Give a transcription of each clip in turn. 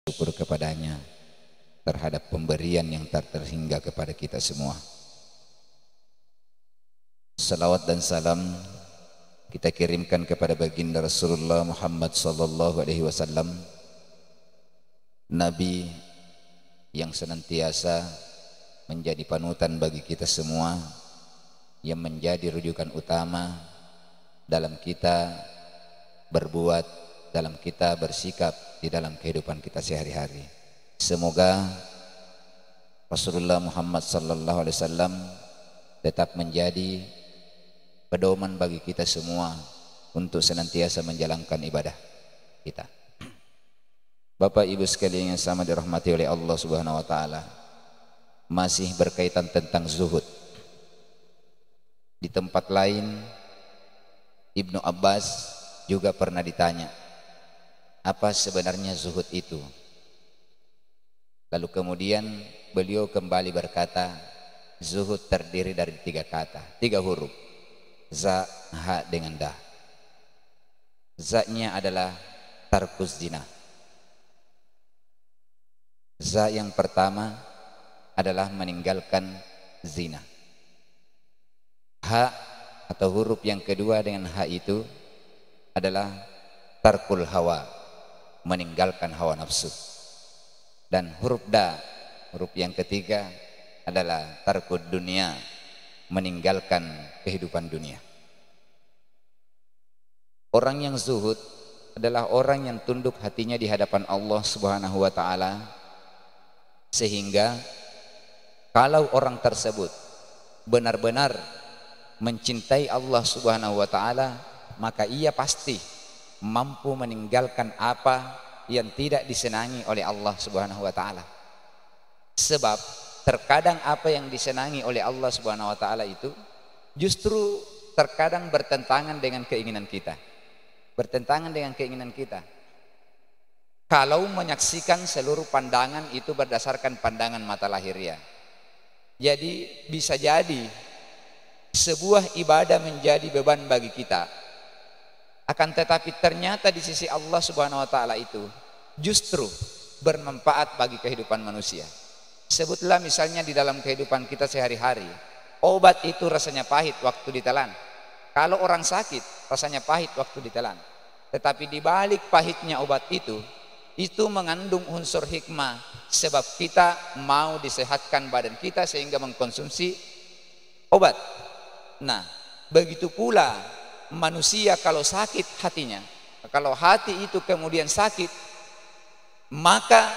syukur kepadanya terhadap pemberian yang tak terhingga kepada kita semua. Salawat dan salam kita kirimkan kepada baginda Rasulullah Muhammad sallallahu alaihi wasallam, Nabi yang senantiasa menjadi panutan bagi kita semua, yang menjadi rujukan utama dalam kita berbuat, dalam kita bersikap di dalam kehidupan kita sehari-hari. Semoga Rasulullah Muhammad sallallahu alaihi wasallam tetap menjadi pedoman bagi kita semua untuk senantiasa menjalankan ibadah kita. Bapak Ibu sekalian yang sama dirahmati oleh Allah Subhanahu wa taala, masih berkaitan tentang zuhud. Di tempat lain Ibnu Abbas juga pernah ditanya, apa sebenarnya zuhud itu? Lalu kemudian beliau kembali berkata, zuhud terdiri dari 3 kata, 3 huruf, za, ha dengan da. Za-nya adalah tarkus zina. Za yang pertama adalah meninggalkan zina. Ha atau huruf yang kedua dengan ha itu adalah tarkul hawa, meninggalkan hawa nafsu. Dan huruf da, huruf yang ketiga adalah tarkud dunia, meninggalkan kehidupan dunia. Orang yang zuhud adalah orang yang tunduk hatinya di hadapan Allah Subhanahu wa taala, sehingga kalau orang tersebut benar-benar mencintai Allah Subhanahu wa taala, maka ia pasti mampu meninggalkan apa yang tidak disenangi oleh Allah Subhanahu wa taala. Sebab terkadang apa yang disenangi oleh Allah Subhanahu wa taala itu justru terkadang bertentangan dengan keinginan kita. Bertentangan dengan keinginan kita. Kalau menyaksikan seluruh pandangan itu berdasarkan pandangan mata lahiriah. Jadi bisa jadi sebuah ibadah menjadi beban bagi kita. Akan tetapi ternyata di sisi Allah Subhanahu wa taala itu justru bermanfaat bagi kehidupan manusia. Sebutlah misalnya di dalam kehidupan kita sehari-hari, obat itu rasanya pahit waktu ditelan. Kalau orang sakit rasanya pahit waktu ditelan. Tetapi di balik pahitnya obat itu mengandung unsur hikmah, sebab kita mau disehatkan badan kita sehingga mengkonsumsi obat. Nah, begitu pula manusia kalau sakit hatinya, kalau hati itu kemudian sakit, maka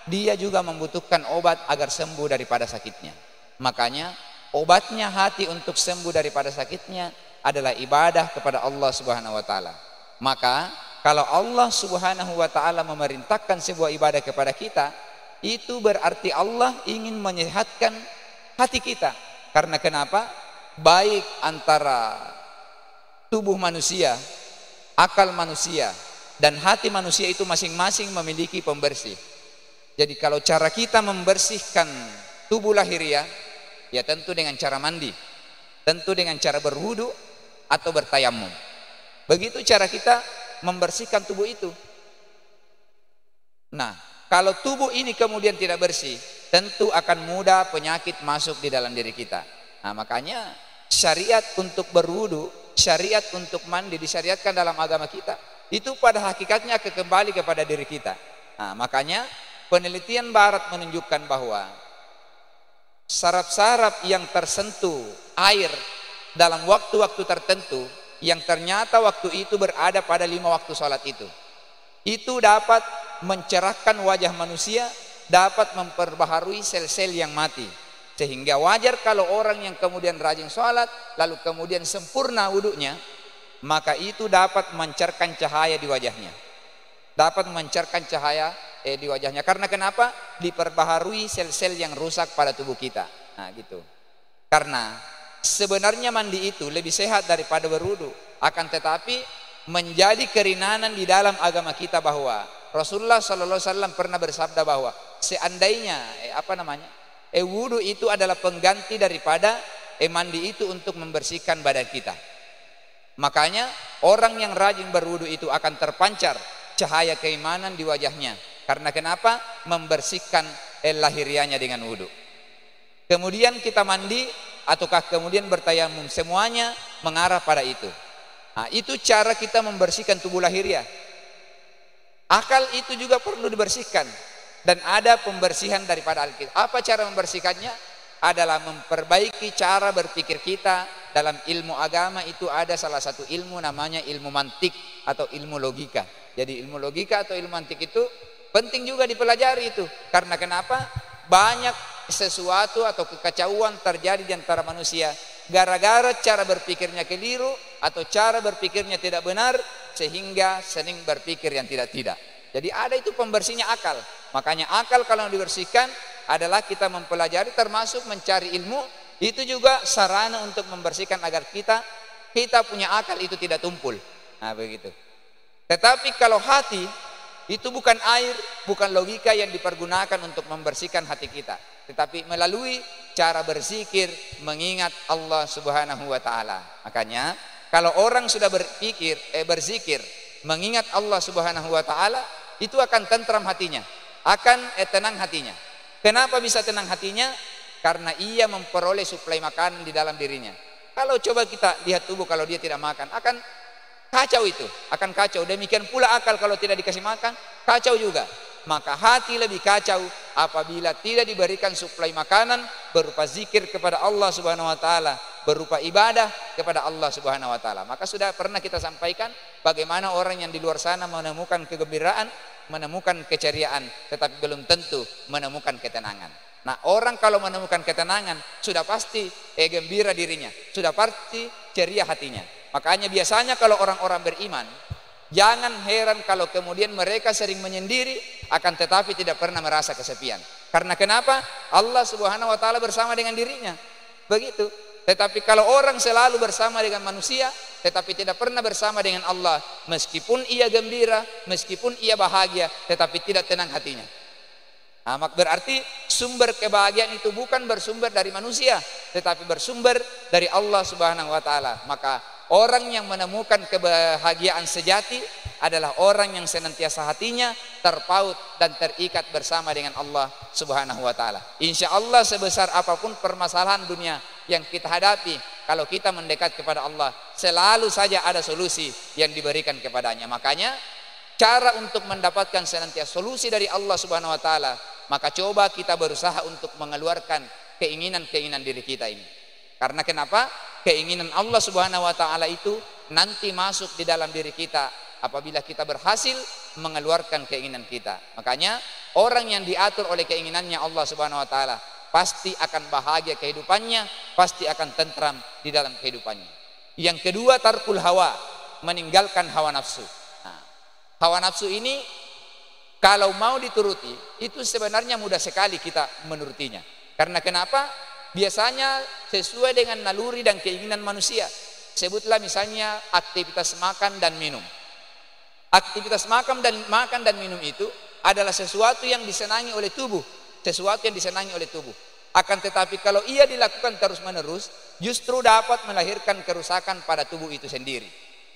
dia juga membutuhkan obat agar sembuh daripada sakitnya. Makanya obatnya hati untuk sembuh daripada sakitnya adalah ibadah kepada Allah Subhanahu wa taala. Maka kalau Allah Subhanahu wa taala memerintahkan sebuah ibadah kepada kita, itu berarti Allah ingin menyehatkan hati kita. Karena kenapa? Baik antara tubuh manusia, akal manusia, dan hati manusia itu masing-masing memiliki pembersih. Jadi kalau cara kita membersihkan tubuh lahiriah, ya tentu dengan cara mandi, tentu dengan cara berwudu atau bertayamum. Begitu cara kita membersihkan tubuh itu. Nah, kalau tubuh ini kemudian tidak bersih, tentu akan mudah penyakit masuk di dalam diri kita. Nah, makanya syariat untuk berwudu, syariat untuk mandi disyariatkan dalam agama kita. Itu pada hakikatnya kembali kepada diri kita. Nah, makanya penelitian barat menunjukkan bahwa saraf-saraf yang tersentuh air dalam waktu-waktu tertentu, yang ternyata waktu itu berada pada 5 waktu sholat itu dapat mencerahkan wajah manusia, dapat memperbaharui sel-sel yang mati. Sehingga wajar kalau orang yang kemudian rajin sholat lalu kemudian sempurna wudunya, maka itu dapat memancarkan cahaya di wajahnya, dapat memancarkan cahaya di wajahnya. Karena kenapa? Diperbaharui sel-sel yang rusak pada tubuh kita. Nah gitu. Karena sebenarnya mandi itu lebih sehat daripada berwudu. Akan tetapi menjadi kerinanan di dalam agama kita bahwa Rasulullah SAW pernah bersabda bahwa seandainya wudu itu adalah pengganti daripada mandi itu untuk membersihkan badan kita. Makanya orang yang rajin berwudu itu akan terpancar cahaya keimanan di wajahnya. Karena kenapa? Membersihkan lahiriahnya dengan wudu. Kemudian kita mandi ataukah kemudian bertayamum, semuanya mengarah pada itu. Nah, itu cara kita membersihkan tubuh lahiriah. Akal itu juga perlu dibersihkan, dan ada pembersihan daripada akal. Apa cara membersihkannya? Adalah memperbaiki cara berpikir kita. Dalam ilmu agama itu ada salah satu ilmu namanya ilmu mantik atau ilmu logika. Jadi ilmu logika atau ilmu mantik itu penting juga dipelajari itu. Karena kenapa? Banyak sesuatu atau kekacauan terjadi di antara manusia gara-gara cara berpikirnya keliru atau cara berpikirnya tidak benar, sehingga sering berpikir yang tidak-tidak. Jadi ada itu pembersihnya akal. Makanya akal kalau dibersihkan adalah kita mempelajari, termasuk mencari ilmu. Itu juga sarana untuk membersihkan agar kita punya akal itu tidak tumpul. Nah begitu. Tetapi kalau hati itu bukan air, bukan logika yang dipergunakan untuk membersihkan hati kita, tetapi melalui cara berzikir, mengingat Allah Subhanahu wa taala. Makanya kalau orang sudah berzikir, mengingat Allah Subhanahu wa taala, itu akan tentram hatinya, akan tenang hatinya. Kenapa bisa tenang hatinya? Karena ia memperoleh suplai makanan di dalam dirinya. Kalau coba kita lihat tubuh, kalau dia tidak makan, akan kacau itu, akan kacau. Demikian pula akal kalau tidak dikasih makan, kacau juga. Maka hati lebih kacau apabila tidak diberikan suplai makanan berupa zikir kepada Allah Subhanahu wa taala, berupa ibadah kepada Allah Subhanahu wa taala. Maka sudah pernah kita sampaikan bagaimana orang yang di luar sana menemukan kegembiraan, menemukan keceriaan, tetapi belum tentu menemukan ketenangan. Nah, orang kalau menemukan ketenangan sudah pasti gembira dirinya, sudah pasti ceria hatinya. Makanya biasanya kalau orang-orang beriman, jangan heran kalau kemudian mereka sering menyendiri, akan tetapi tidak pernah merasa kesepian. Karena kenapa? Allah Subhanahu wa taala bersama dengan dirinya. Begitu. Tetapi kalau orang selalu bersama dengan manusia, tetapi tidak pernah bersama dengan Allah, meskipun ia gembira, meskipun ia bahagia, tetapi tidak tenang hatinya. Nah, berarti sumber kebahagiaan itu bukan bersumber dari manusia, tetapi bersumber dari Allah Subhanahu wa taala. Maka orang yang menemukan kebahagiaan sejati adalah orang yang senantiasa hatinya terpaut dan terikat bersama dengan Allah Subhanahu wa taala. Insya Allah sebesar apapun permasalahan dunia yang kita hadapi, kalau kita mendekat kepada Allah, selalu saja ada solusi yang diberikan kepadanya. Makanya cara untuk mendapatkan senantiasa solusi dari Allah Subhanahu wa taala, maka coba kita berusaha untuk mengeluarkan keinginan-keinginan diri kita ini. Karena kenapa? Keinginan Allah Subhanahu wa taala itu nanti masuk di dalam diri kita apabila kita berhasil mengeluarkan keinginan kita. Makanya orang yang diatur oleh keinginannya Allah Subhanahu wa taala pasti akan bahagia kehidupannya, pasti akan tentram di dalam kehidupannya. Yang kedua, tarkul hawa, meninggalkan hawa nafsu. Nah, hawa nafsu ini kalau mau dituruti itu sebenarnya mudah sekali kita menurutinya. Karena kenapa? Biasanya sesuai dengan naluri dan keinginan manusia. Sebutlah misalnya aktivitas makan dan minum. Aktivitas makan dan minum itu adalah sesuatu yang disenangi oleh tubuh, sesuatu yang disenangi oleh tubuh. Akan tetapi kalau ia dilakukan terus-menerus, justru dapat melahirkan kerusakan pada tubuh itu sendiri,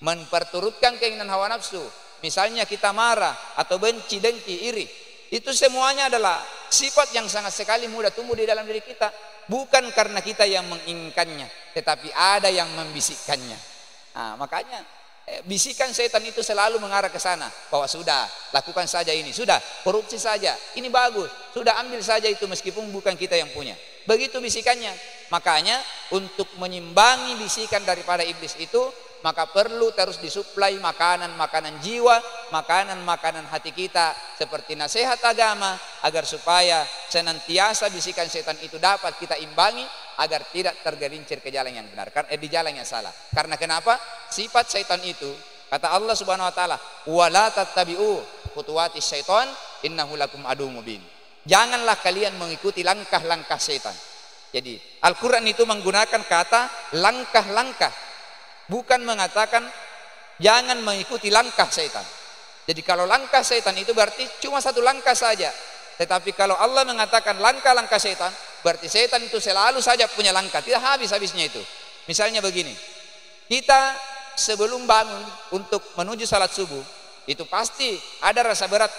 memperturutkan keinginan hawa nafsu. Misalnya kita marah atau benci, dengki, iri, itu semuanya adalah sifat yang sangat sekali mudah tumbuh di dalam diri kita. Bukan karena kita yang menginginkannya, tetapi ada yang membisikkannya. Nah, makanya bisikan setan itu selalu mengarah ke sana, bahwa sudah lakukan saja ini, sudah korupsi saja, ini bagus, sudah ambil saja itu meskipun bukan kita yang punya. Begitu bisikannya. Makanya untuk menyimbangi bisikan daripada iblis itu, maka perlu terus disuplai makanan-makanan jiwa, makanan-makanan hati kita, seperti nasihat agama, agar supaya senantiasa bisikan setan itu dapat kita imbangi agar tidak tergelincir ke jalan yang benar, di jalan yang salah. Karena kenapa? Sifat setan itu, kata Allah Subhanahu wa taala, wala tattabi'u khutuwatis syaitan innahu lakum aduwwum mubin. Janganlah kalian mengikuti langkah-langkah setan. Jadi Al-Qur'an itu menggunakan kata langkah-langkah, bukan mengatakan jangan mengikuti langkah setan. Jadi kalau langkah setan itu berarti cuma satu langkah saja. Tetapi kalau Allah mengatakan langkah-langkah setan, berarti setan itu selalu saja punya langkah, tidak habis-habisnya itu. Misalnya begini, kita sebelum bangun untuk menuju salat subuh, itu pasti ada rasa berat.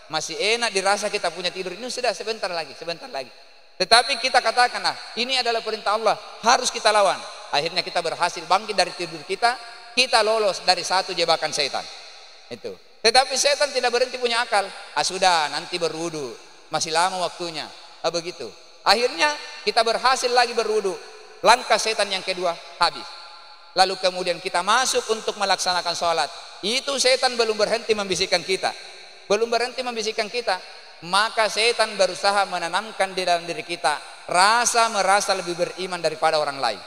masih enak dirasa kita punya tidur ini, sudah sebentar lagi, sebentar lagi. Tetapi kita katakan, nah ini adalah perintah Allah, harus kita lawan. Akhirnya kita berhasil bangkit dari tidur kita, kita lolos dari satu jebakan setan. Itu. Tetapi setan tidak berhenti punya akal. Sudah, nanti berwudu, masih lama waktunya. Begitu. Akhirnya kita berhasil lagi berwudu. Langkah setan yang kedua habis. Lalu kemudian kita masuk untuk melaksanakan sholat. Itu setan belum berhenti membisikkan kita. Belum berhenti membisikkan kita. Maka setan berusaha menanamkan di dalam diri kita rasa merasa lebih beriman daripada orang lain.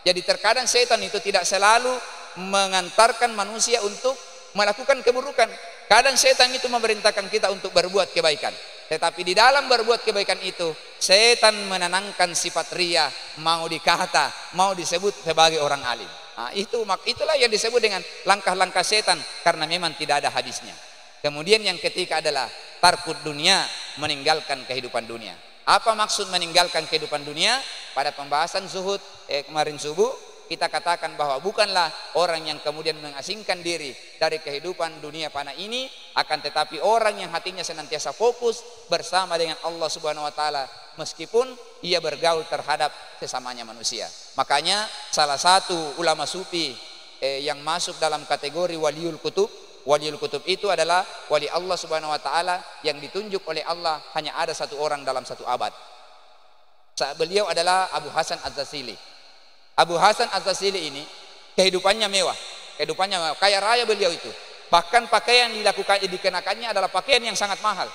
Jadi terkadang setan itu tidak selalu mengantarkan manusia untuk melakukan keburukan. Kadang setan itu memerintahkan kita untuk berbuat kebaikan. Tetapi di dalam berbuat kebaikan itu, setan menanamkan sifat riya, mau dikata, mau disebut sebagai orang alim. Nah, itulah yang disebut dengan langkah-langkah setan, karena memang tidak ada habisnya. Kemudian yang ketiga adalah tarkud dunia, meninggalkan kehidupan dunia. Apa maksud meninggalkan kehidupan dunia? Pada pembahasan zuhud kemarin subuh, kita katakan bahwa bukanlah orang yang kemudian mengasingkan diri dari kehidupan dunia fana ini, akan tetapi orang yang hatinya senantiasa fokus bersama dengan Allah Subhanahu wa taala meskipun ia bergaul terhadap sesamanya manusia. Makanya salah satu ulama sufi yang masuk dalam kategori waliul kutub, waliul kutub itu adalah wali Allah Subhanahu wa taala yang ditunjuk oleh Allah hanya ada satu orang dalam satu abad. Beliau adalah Abu Hasan Az-Zasili. Abu Hasan Az-Zasili ini kehidupannya mewah, kaya raya beliau itu. Bahkan pakaian dikenakannya adalah pakaian yang sangat mahal.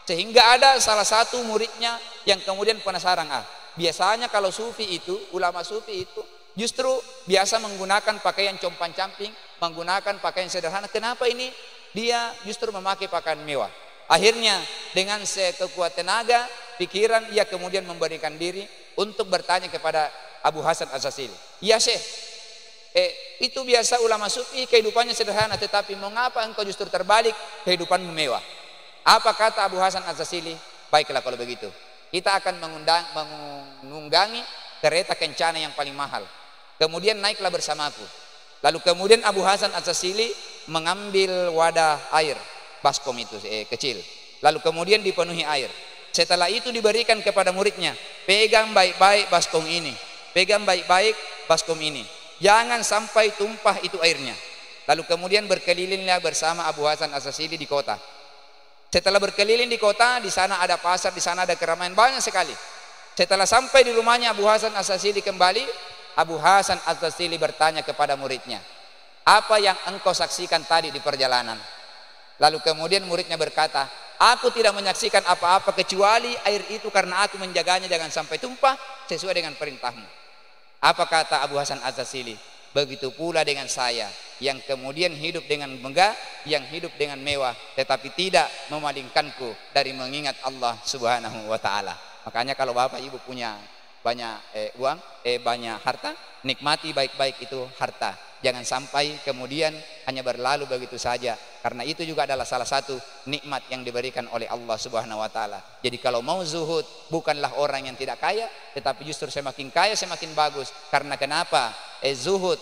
Sehingga ada salah satu muridnya yang kemudian penasaran, biasanya kalau sufi itu, ulama sufi itu justru biasa menggunakan pakaian compang-camping, menggunakan pakaian sederhana. Kenapa ini dia justru memakai pakaian mewah? Akhirnya dengan sekuat tenaga, pikiran, ia kemudian memberikan diri untuk bertanya kepada Abu Hasan Az-Zasili. Ya Syekh, itu biasa ulama sufi kehidupannya sederhana, tetapi mengapa engkau justru terbalik kehidupanmu mewah? Apa kata Abu Hasan Az-Zasili? Baiklah kalau begitu, kita akan menunggangi kereta kencana yang paling mahal. Kemudian naiklah bersamaku. Lalu kemudian Abu Hasan Az-Zasili mengambil wadah air baskom itu kecil. Lalu kemudian dipenuhi air. Setelah itu diberikan kepada muridnya, pegang baik-baik baskom ini. Pegang baik-baik baskom ini. Jangan sampai tumpah itu airnya. Lalu kemudian berkelilinglah bersama Abu Hasan Az-Zasili di kota. Setelah berkeliling di kota, di sana ada pasar, di sana ada keramaian banyak sekali. Setelah sampai di rumahnya Abu Hasan Az-Zasili kembali, Abu Hasan Az-Zasili bertanya kepada muridnya, apa yang engkau saksikan tadi di perjalanan? Lalu kemudian muridnya berkata, aku tidak menyaksikan apa-apa kecuali air itu karena aku menjaganya jangan sampai tumpah sesuai dengan perintahmu. Apa kata Abu Hasan Az-Zasili? Begitu pula dengan saya yang kemudian hidup dengan megah, yang hidup dengan mewah, tetapi tidak memalingkanku dari mengingat Allah Subhanahu wa taala. Makanya kalau Bapak Ibu punya banyak uang, banyak harta, nikmati baik-baik itu harta. Jangan sampai kemudian hanya berlalu begitu saja, karena itu juga adalah salah satu nikmat yang diberikan oleh Allah Subhanahu wa taala. Jadi kalau mau zuhud, bukanlah orang yang tidak kaya, tetapi justru semakin kaya semakin bagus. Karena kenapa? Zuhud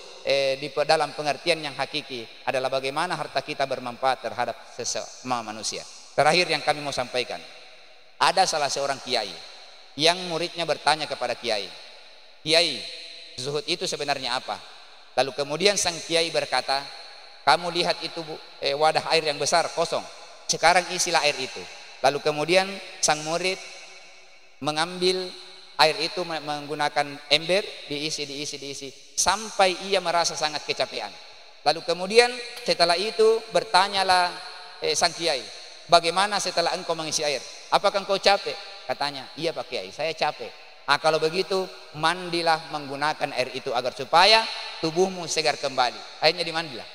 di dalam pengertian yang hakiki adalah bagaimana harta kita bermanfaat terhadap sesama manusia. Terakhir yang kami mau sampaikan, ada salah seorang kiai yang muridnya bertanya kepada kiai, "Kiai, zuhud itu sebenarnya apa?" Lalu kemudian sang kiai berkata, kamu lihat itu wadah air yang besar kosong, sekarang isilah air itu. Lalu kemudian sang murid mengambil air itu menggunakan ember, diisi sampai ia merasa sangat kecapean. Lalu kemudian setelah itu bertanyalah sang kiai, bagaimana setelah engkau mengisi air? Apakah engkau capek? Katanya, iya Pak Kiai, saya capek. Kalau begitu mandilah menggunakan air itu agar supaya tubuhmu segar kembali. Akhirnya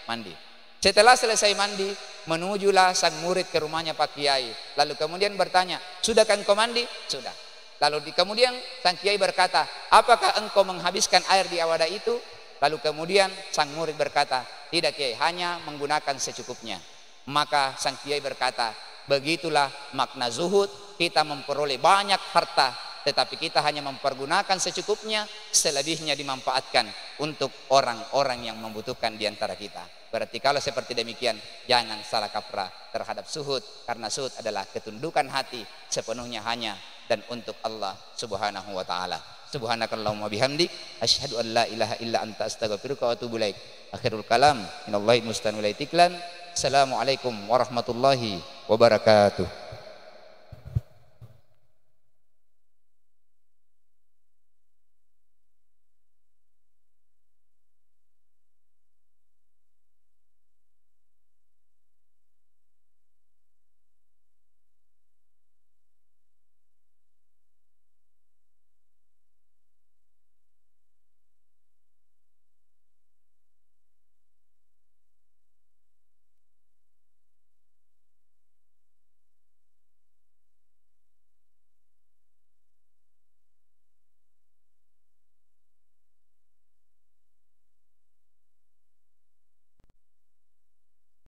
mandi. Setelah selesai mandi, menujulah sang murid ke rumahnya Pak Kiai. Lalu kemudian bertanya, sudahkah engkau mandi? Sudah. Lalu kemudian sang Kiai berkata, apakah engkau menghabiskan air di wadah itu? Lalu kemudian sang murid berkata, tidak Kiai, hanya menggunakan secukupnya. Maka sang Kiai berkata, begitulah makna zuhud, kita memperoleh banyak harta, tetapi kita hanya mempergunakan secukupnya, selebihnya dimanfaatkan untuk orang-orang yang membutuhkan di antara kita. Berarti kalau seperti demikian, jangan salah kaprah terhadap suhud, karena suhud adalah ketundukan hati sepenuhnya hanya dan untuk Allah Subhanahu wa taala. Subhanakallahumma bihamdik asyhadu an la ilaha illa anta astaghfiruka wa atubu ilaik. Akhirul kalam minallahi mustan wa ilaiklan. Assalamualaikum warahmatullahi wabarakatuh.